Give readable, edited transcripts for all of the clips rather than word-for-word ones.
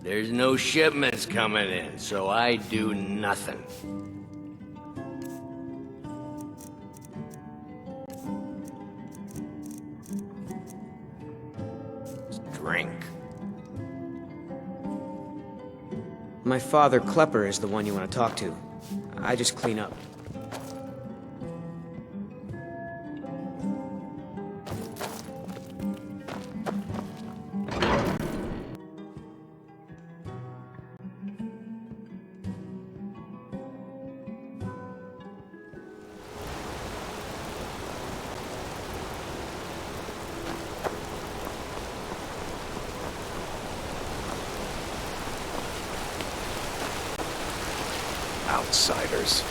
There's no shipments coming in, so I do nothing. Drink. My father, Klepper, is the one you want to talk to. I just clean up. Outsiders.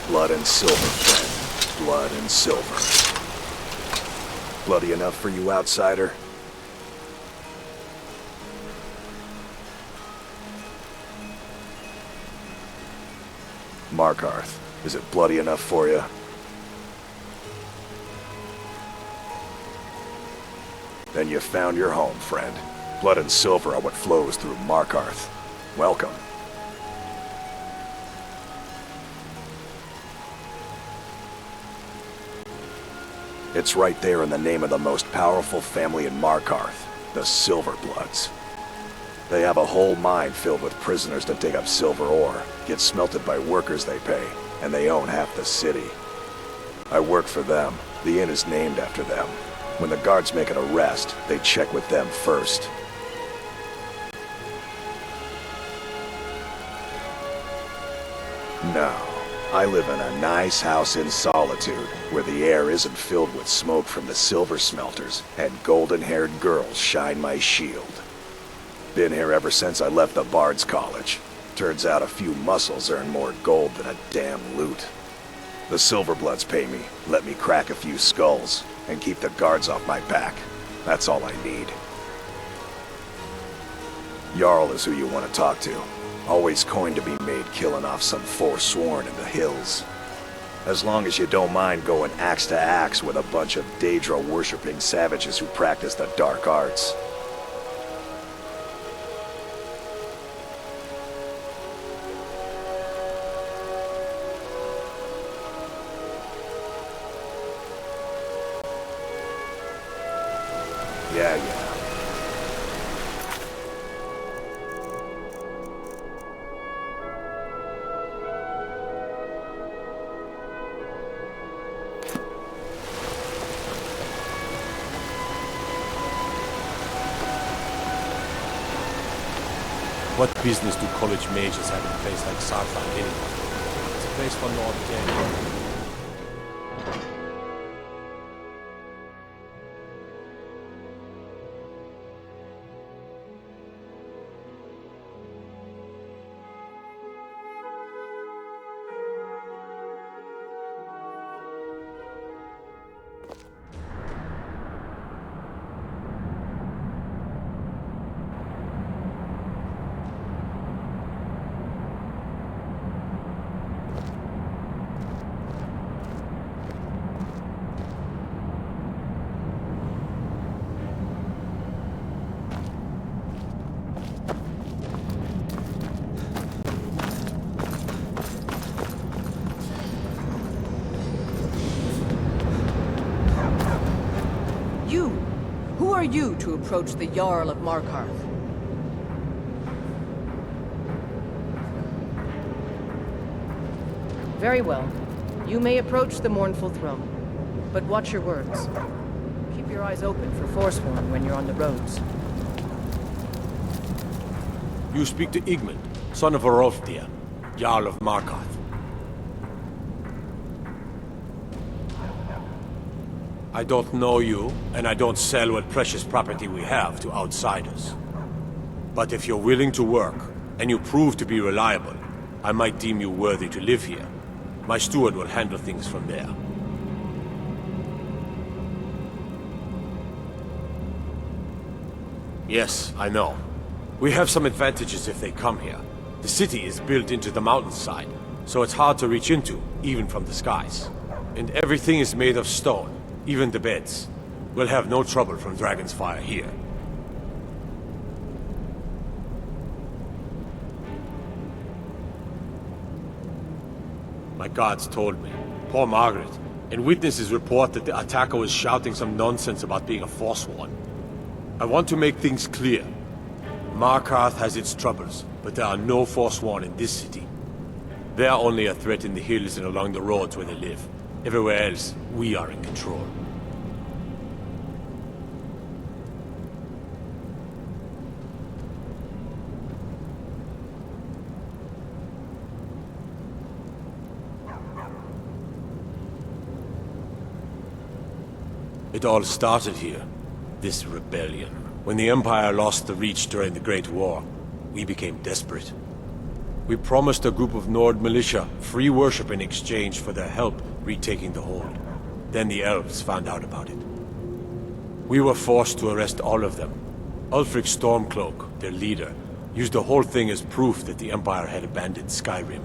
Blood and silver, friend. Blood and silver. Bloody enough for you, outsider? Markarth, is it bloody enough for you? Then you found your home, friend. Blood and silver are what flows through Markarth. Welcome. It's right there in the name of the most powerful family in Markarth, the Silverbloods. They have a whole mine filled with prisoners to dig up silver ore, get smelted by workers they pay, and they own half the city. I work for them. The inn is named after them. When the guards make an arrest, they check with them first. No, I live in a nice house in solitude, where the air isn't filled with smoke from the silver smelters, and golden-haired girls shine my shield. Been here ever since I left the Bard's College. Turns out a few muscles earn more gold than a damn loot. The Silverbloods pay me, let me crack a few skulls, and keep the guards off my back. That's all I need. Jarl is who you want to talk to. Always coin to be made killing off some forsworn in the hills. As long as you don't mind going axe to axe with a bunch of Daedra-worshipping savages who practice the dark arts. Yeah. What business do college mages have in a place like Sarthan anyway? It's a place for Lord Daniel. Who are you to approach the Jarl of Markarth? Very well. You may approach the mournful throne. But watch your words. Keep your eyes open for Forsworn when you're on the roads. You speak to Igmund, son of Orolfdir, Jarl of Markarth. I don't know you, and I don't sell what precious property we have to outsiders. But if you're willing to work, and you prove to be reliable, I might deem you worthy to live here. My steward will handle things from there. Yes, I know. We have some advantages if they come here. The city is built into the mountainside, so it's hard to reach into, even from the skies. And everything is made of stone, even the beds. We'll have no trouble from Dragon's Fire here. My guards told me. Poor Margaret. And witnesses report that the attacker was shouting some nonsense about being a Forsworn. I want to make things clear. Markarth has its troubles, but there are no Forsworn in this city. They are only a threat in the hills and along the roads where they live. Everywhere else, we are in control. It all started here, this rebellion. When the Empire lost the Reach during the Great War, we became desperate. We promised a group of Nord militia free worship in exchange for their help retaking the hold. Then the elves found out about it. We were forced to arrest all of them. Ulfric Stormcloak, their leader, used the whole thing as proof that the Empire had abandoned Skyrim.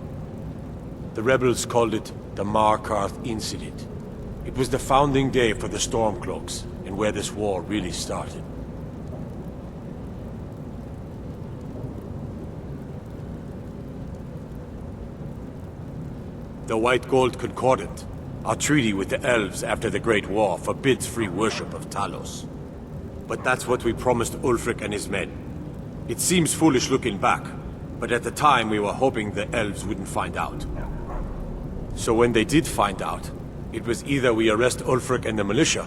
The rebels called it the Markarth Incident. It was the founding day for the Stormcloaks, and where this war really started. The White Gold Concordant, our treaty with the elves after the Great War, forbids free worship of Talos. But that's what we promised Ulfric and his men. It seems foolish looking back, but at the time we were hoping the elves wouldn't find out. So when they did find out, it was either we arrest Ulfric and the militia,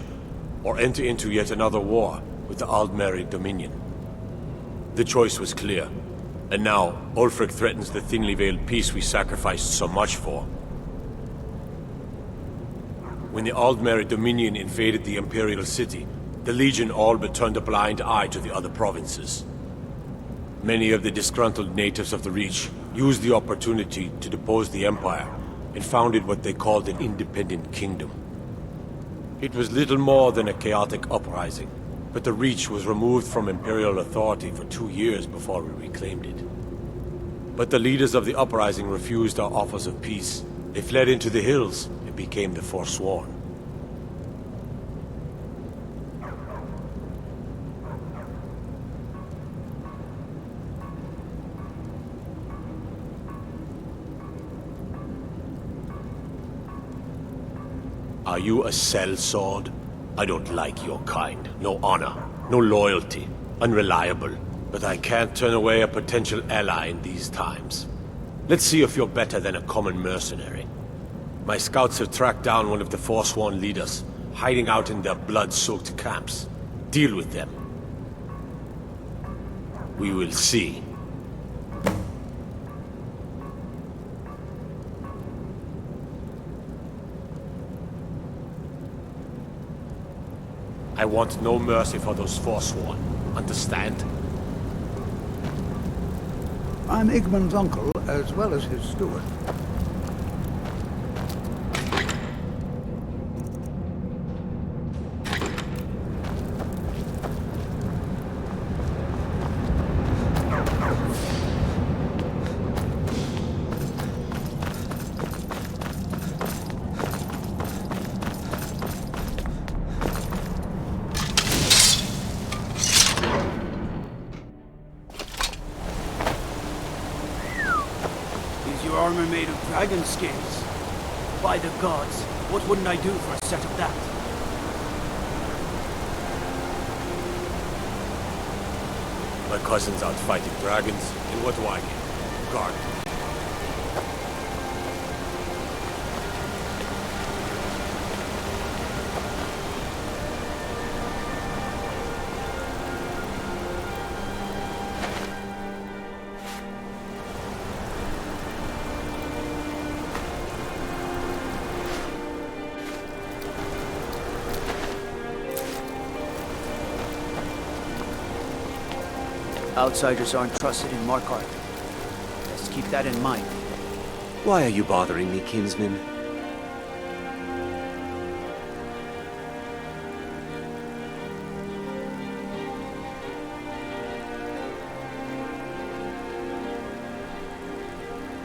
or enter into yet another war with the Aldmeri Dominion. The choice was clear, and now Ulfric threatens the thinly veiled peace we sacrificed so much for. When the Aldmeri Dominion invaded the Imperial City, the Legion all but turned a blind eye to the other provinces. Many of the disgruntled natives of the Reach used the opportunity to depose the Empire, and founded what they called an independent kingdom. It was little more than a chaotic uprising, but the Reach was removed from Imperial authority for 2 years before we reclaimed it. But the leaders of the uprising refused our offers of peace. They fled into the hills and became the Forsworn. Are you a sellsword? I don't like your kind. No honor, no loyalty, unreliable. But I can't turn away a potential ally in these times. Let's see if you're better than a common mercenary. My scouts have tracked down one of the Forsworn leaders, hiding out in their blood-soaked camps. Deal with them. We will see. I want no mercy for those Forsworn. Understand? I'm Igmund's uncle, as well as his steward. Armor made of dragon skins. By the gods, what wouldn't I do for a set of that? My cousin's out fighting dragons, and what do I get? Guard. Outsiders aren't trusted in Markarth. Best keep that in mind. Why are you bothering me, kinsman?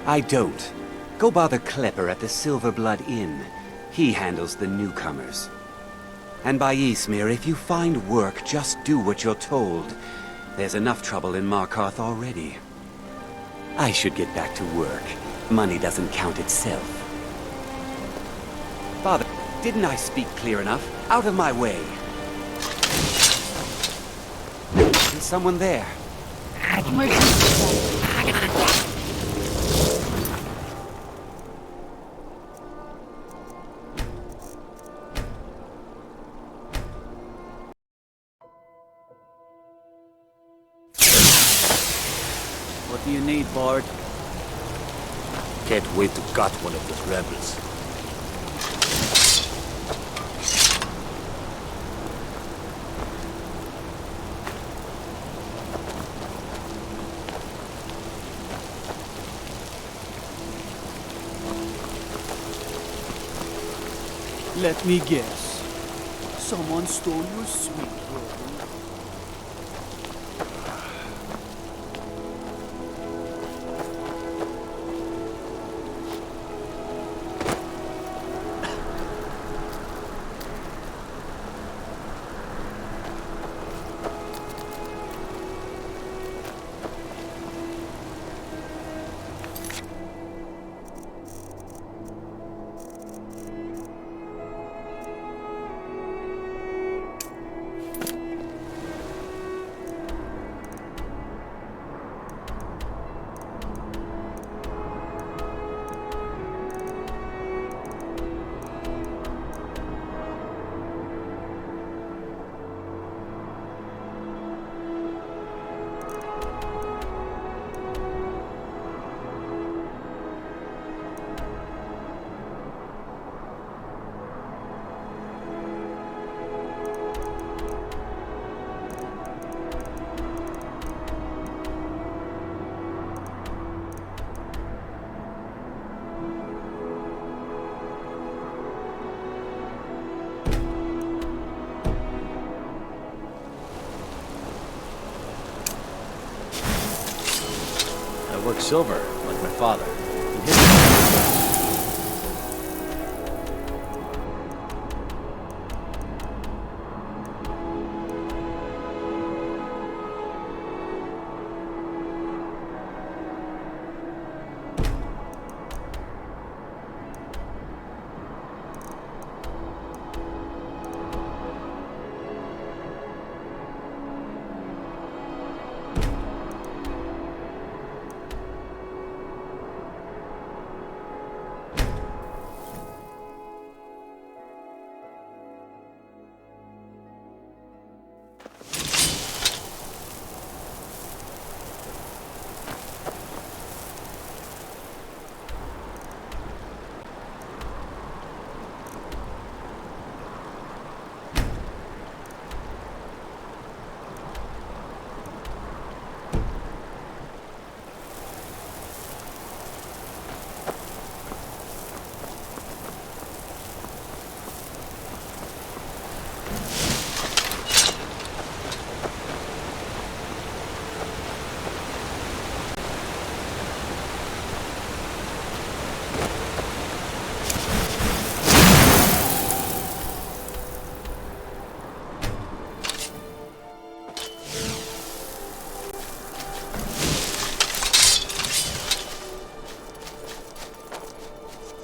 I don't. Go bother Klepper at the Silverblood Inn. He handles the newcomers. And by Ysmir, if you find work, just do what you're told. There's enough trouble in Markarth already. I should get back to work. Money doesn't count itself. Father, didn't I speak clear enough? Out of my way. Is someone there? What do you need, Bard? Can't wait to gut one of those rebels. Let me guess. Someone stole your sweet roll. I work silver, like my father.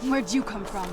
Where'd you come from?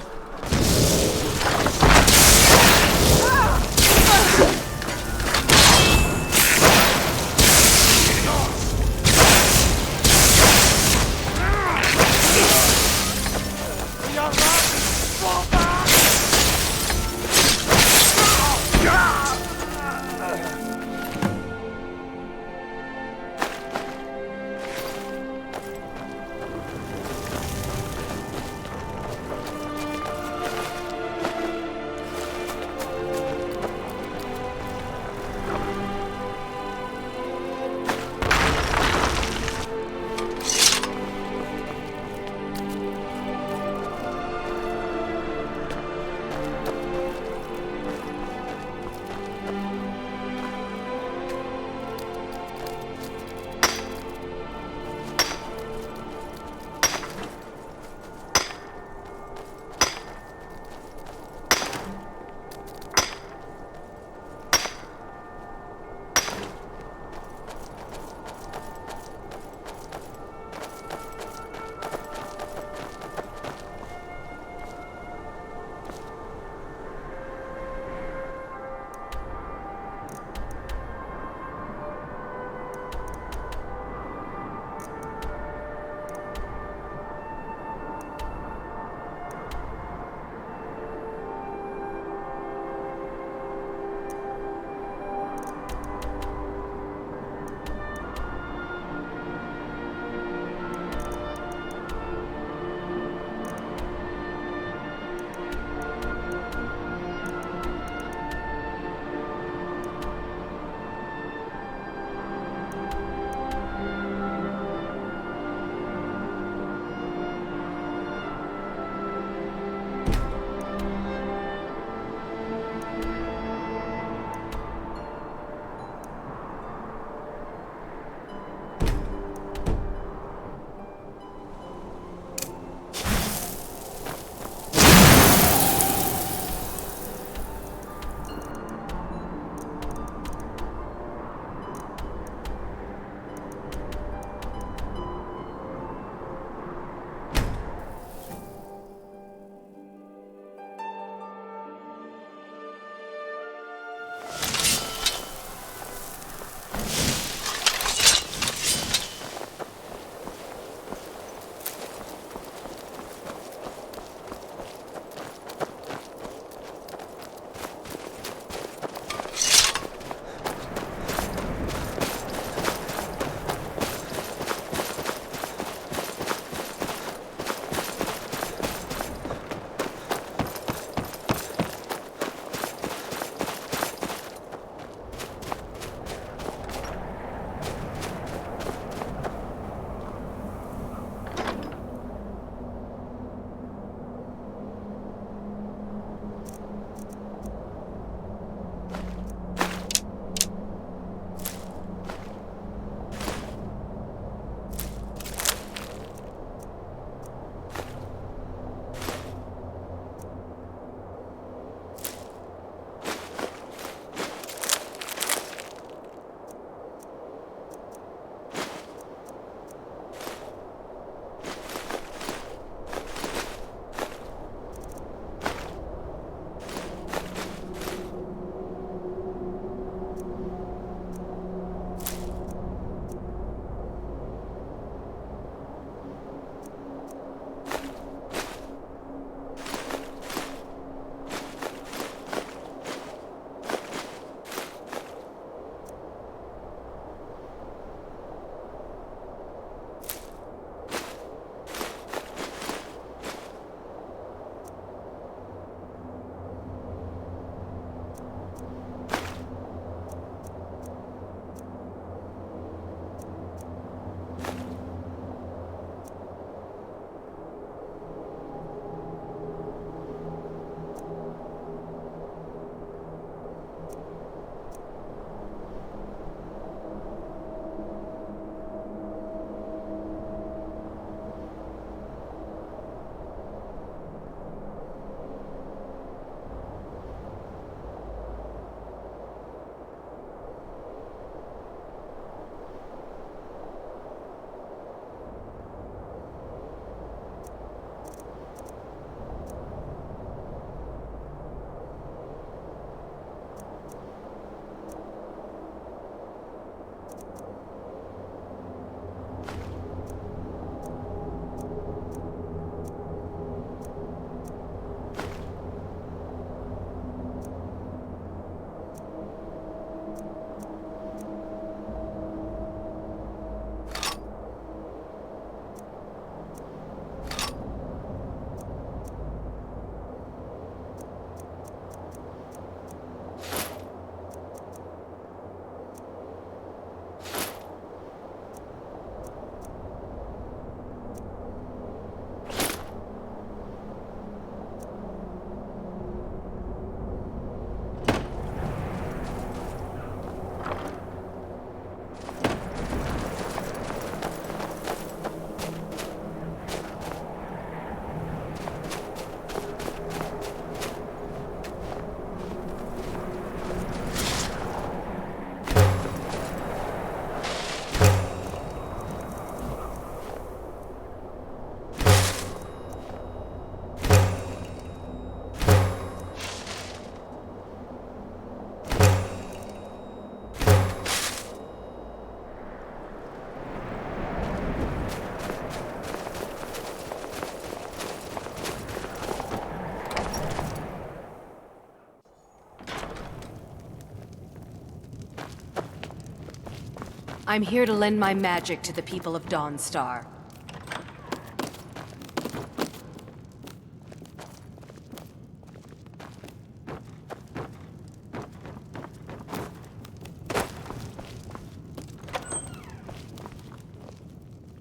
I'm here to lend my magic to the people of Dawnstar.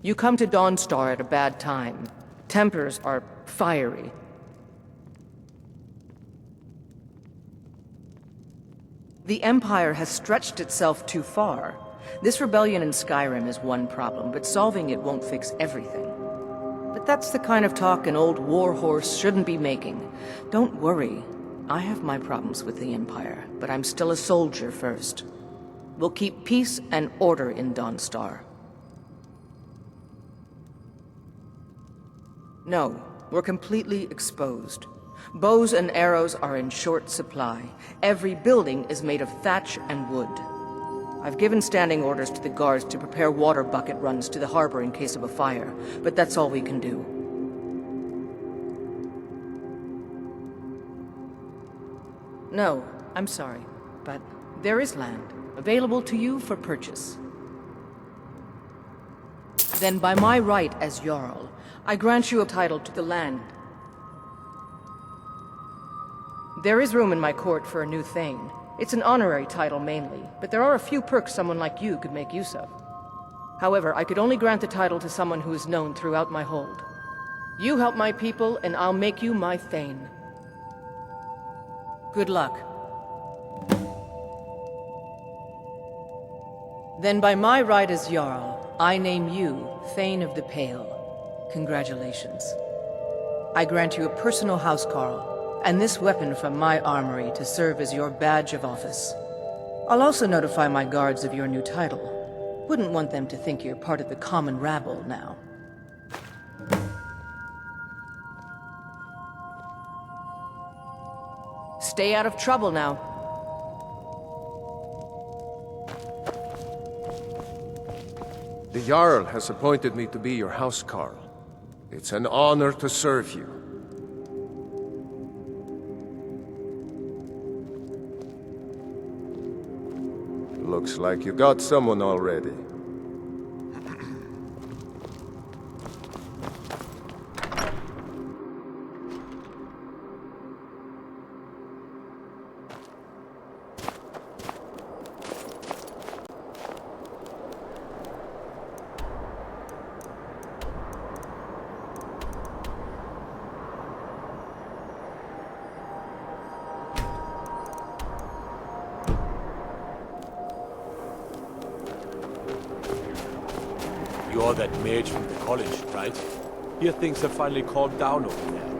You come to Dawnstar at a bad time. Tempers are fiery. The Empire has stretched itself too far. This rebellion in Skyrim is one problem, but solving it won't fix everything. But that's the kind of talk an old warhorse shouldn't be making. Don't worry. I have my problems with the Empire, but I'm still a soldier first. We'll keep peace and order in Dawnstar. No, we're completely exposed. Bows and arrows are in short supply. Every building is made of thatch and wood. I've given standing orders to the guards to prepare water bucket runs to the harbor in case of a fire, but that's all we can do. No, I'm sorry, but there is land available to you for purchase. Then by my right as Jarl, I grant you a title to the land. There is room in my court for a new Thane. It's an honorary title mainly, but there are a few perks someone like you could make use of. However, I could only grant the title to someone who is known throughout my hold. You help my people, and I'll make you my Thane. Good luck. Then by my right as Jarl, I name you Thane of the Pale. Congratulations. I grant you a personal housecarl, and this weapon from my armory to serve as your badge of office. I'll also notify my guards of your new title. Wouldn't want them to think you're part of the common rabble now. Stay out of trouble now. The Jarl has appointed me to be your housecarl. It's an honor to serve you. Looks like you got someone already. You're that mage from the college, right? Here things have finally calmed down over there.